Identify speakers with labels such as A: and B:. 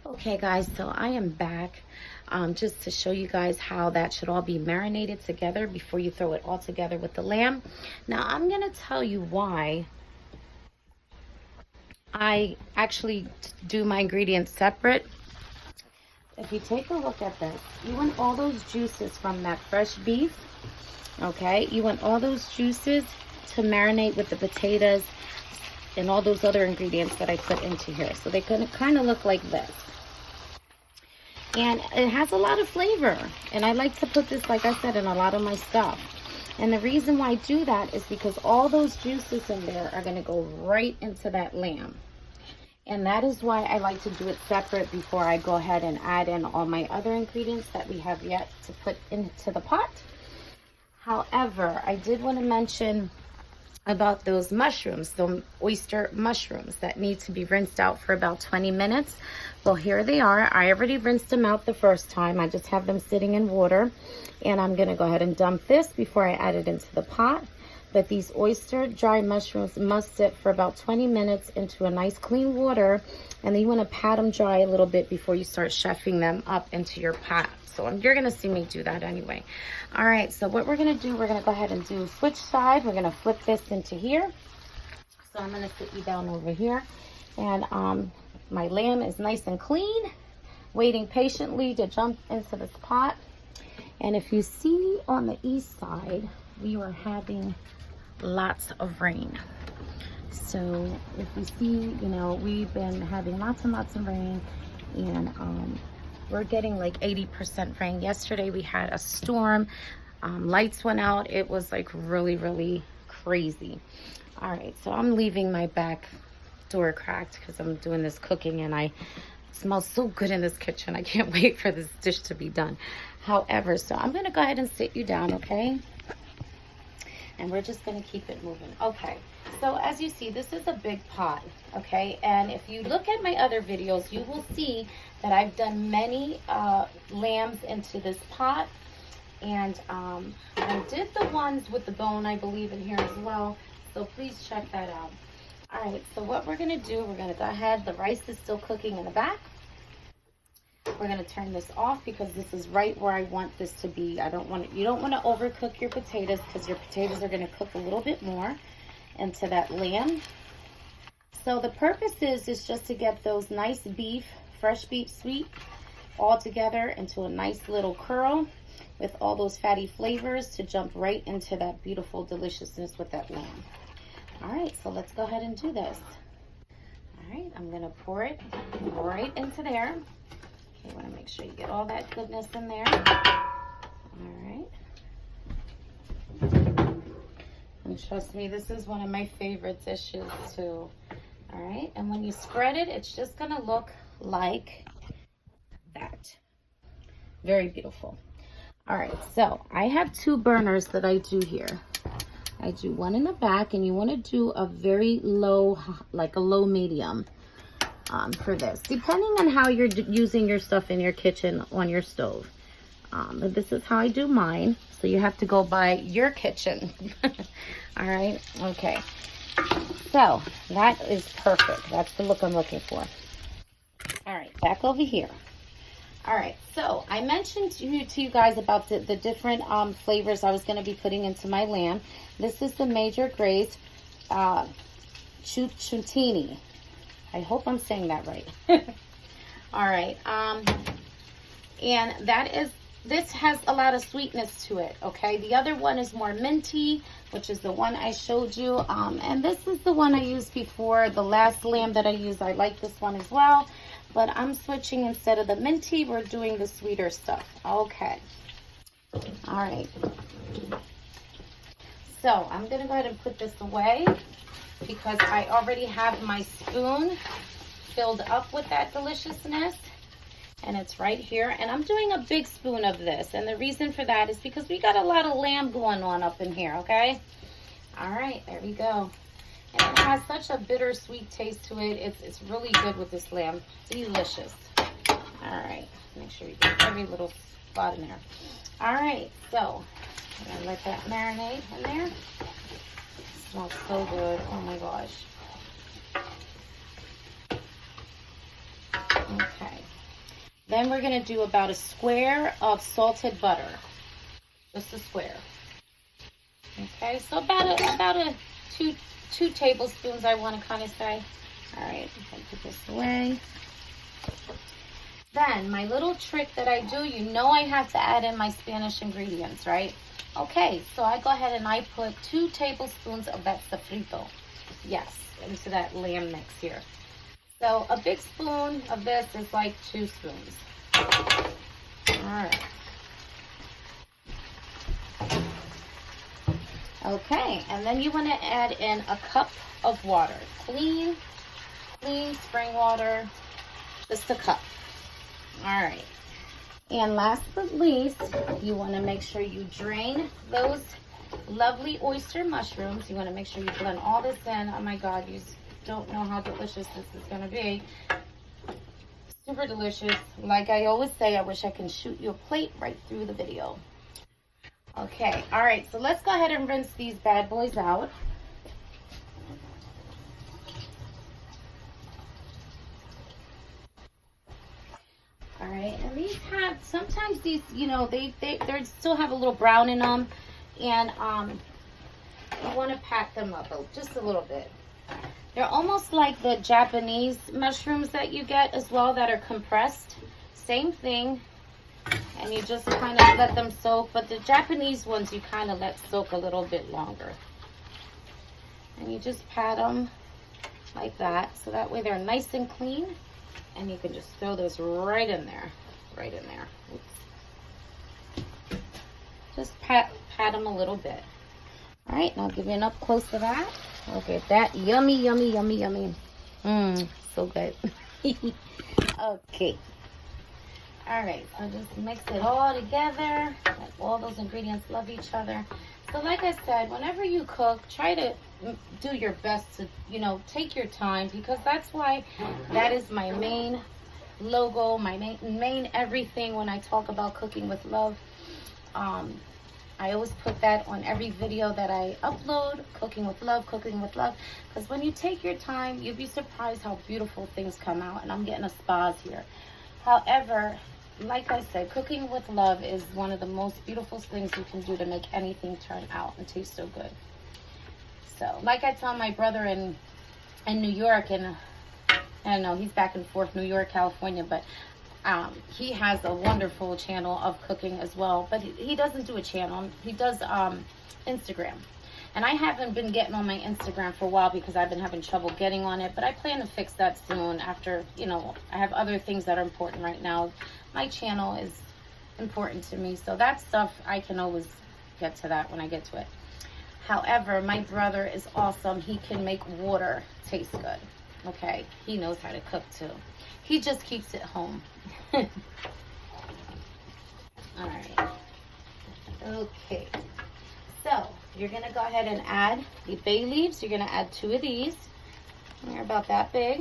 A: Okay guys, so I am back just to show you guys how that should all be marinated together before you throw it all together with the lamb. Now I'm gonna tell you why I actually do my ingredients separate. If you take a look at this, you want all those juices from that fresh beef, okay? You want all those juices to marinate with the potatoes and all those other ingredients that I put into here. So they kind of look like this. And it has a lot of flavor. And I like to put this, like I said, in a lot of my stuff. And the reason why I do that is because all those juices in there are going to go right into that lamb. And that is why I like to do it separate before I go ahead and add in all my other ingredients that we have yet to put into the pot. However, I did want to mention about those mushrooms, the oyster mushrooms that need to be rinsed out for about 20 minutes. Well, here they are. I already rinsed them out the first time. I just have them sitting in water, and I'm going to go ahead and dump this before I add it into the pot. But these oyster dry mushrooms must sit for about 20 minutes into a nice clean water, and then you want to pat them dry a little bit before you start chefing them up into your pot. So you're going to see me do that anyway. All right, so what we're going to do, we're going to go ahead and do switch side. We're going to flip this into here. So I'm going to sit you down over here. And my lamb is nice and clean, waiting patiently to jump into this pot. And if you see on the east side, we are having lots of rain. So if you see, you know, we've been having lots and lots of rain, and we're getting like 80% rain. Yesterday we had a storm, lights went out. It was like really crazy. All right, so I'm leaving my back door cracked because I'm doing this cooking, and it smells so good in this kitchen. I can't wait for this dish to be done. However, so I'm gonna go ahead and sit you down, okay? And we're just gonna keep it moving. Okay, so as you see, this is a big pot, okay? And if you look at my other videos, you will see that I've done many lambs into this pot. And I did the ones with the bone, I believe, in here as well. So please check that out. All right, so what we're gonna do, we're gonna go ahead, the rice is still cooking in the back. We're gonna turn this off because this is right where I want this to be. You don't wanna overcook your potatoes, because your potatoes are gonna cook a little bit more into that lamb. So the purpose is just to get those nice beef, fresh beef sweet, all together into a nice little curl with all those fatty flavors to jump right into that beautiful deliciousness with that lamb. All right, so let's go ahead and do this. All right, I'm gonna pour it right into there. You want to make sure you get all that goodness in there. All right. And trust me, this is one of my favorite dishes too. All right, and when you spread it, it's just gonna look like that. Very beautiful. All right, so I have two burners that I do here. I do one in the back, and you want to do a very low, like a low medium for this, depending on how you're using your stuff in your kitchen on your stove. But this is how I do mine, so you have to go by your kitchen. All right, okay, so that is perfect. That's the look I'm looking for. All right, back over here. All right, so I mentioned to you guys about the different flavors I was going to be putting into my lamb. This is the Major Grace Ciucciini. I hope I'm saying that right. All right, and this has a lot of sweetness to it, okay? The other one is more minty, which is the one I showed you, and this is the one I used before. The last lamb that I used, I like this one as well, but I'm switching. Instead of the minty, we're doing the sweeter stuff. Okay, all right. So I'm gonna go ahead and put this away because I already have my spoon filled up with that deliciousness, and it's right here. And I'm doing a big spoon of this, and the reason for that is because we got a lot of lamb going on up in here, okay? All right, there we go. And it has such a bittersweet taste to it. It's really good with this lamb. Delicious. All right, make sure you get every little spot in there. All right, so I'm gonna let that marinate in there. It smells so good. Oh my gosh. Okay, Then we're gonna do about a square of salted butter. Just a square. Okay, so about a two tablespoons, I want to kind of say. All right, I'm gonna put this away. Then my little trick that I do, you know I have to add in my Spanish ingredients, right? Okay, so I go ahead and I put 2 tablespoons of that sofrito. Yes, into that lamb mix here. So a big spoon of this is like 2 spoons. All right. Okay, and then you want to add in a cup of water. Clean spring water, just a cup. All right. And last but least, you want to make sure you drain those lovely oyster mushrooms. You want to make sure you blend all this in. Oh my God, you don't know how delicious this is going to be. Super delicious. Like I always say, I wish I can shoot you a plate right through the video. Okay, all right, so let's go ahead and rinse these bad boys out. All right, and these have, sometimes these, you know, they still have a little brown in them, and you want to pat them up just a little bit. They're almost like the Japanese mushrooms that you get as well that are compressed. Same thing, and you just kind of let them soak, but the Japanese ones you kind of let soak a little bit longer. And you just pat them like that, so that way they're nice and clean. And you can just throw this right in there. Oops. Just pat them a little bit. All right, now I'll give you an up close of that. Look at that. Yummy, yummy, yummy, yummy. So good. Okay. All right, so just mix it all together. Let all those ingredients love each other. So like I said, whenever you cook, try to do your best to, you know, take your time, because that's why that is my main logo, my main everything when I talk about cooking with love. I always put that on every video that I upload, cooking with love, because when you take your time, you'll be surprised how beautiful things come out. And I'm getting a spas here. However, like I said, cooking with love is one of the most beautiful things you can do to make anything turn out and taste so good. So, like I tell my brother in New York, and I don't know, he's back and forth, New York, California, but he has a wonderful channel of cooking as well. But he doesn't do a channel. He does Instagram. And I haven't been getting on my Instagram for a while because I've been having trouble getting on it. But I plan to fix that soon after, you know, I have other things that are important right now. My channel is important to me. So that stuff, I can always get to that when I get to it. However, my brother is awesome. He can make water taste good. Okay? He knows how to cook too. He just keeps it home. All right. Okay. So, you're going to go ahead and add the bay leaves. You're going to add 2 of these. They're about that big.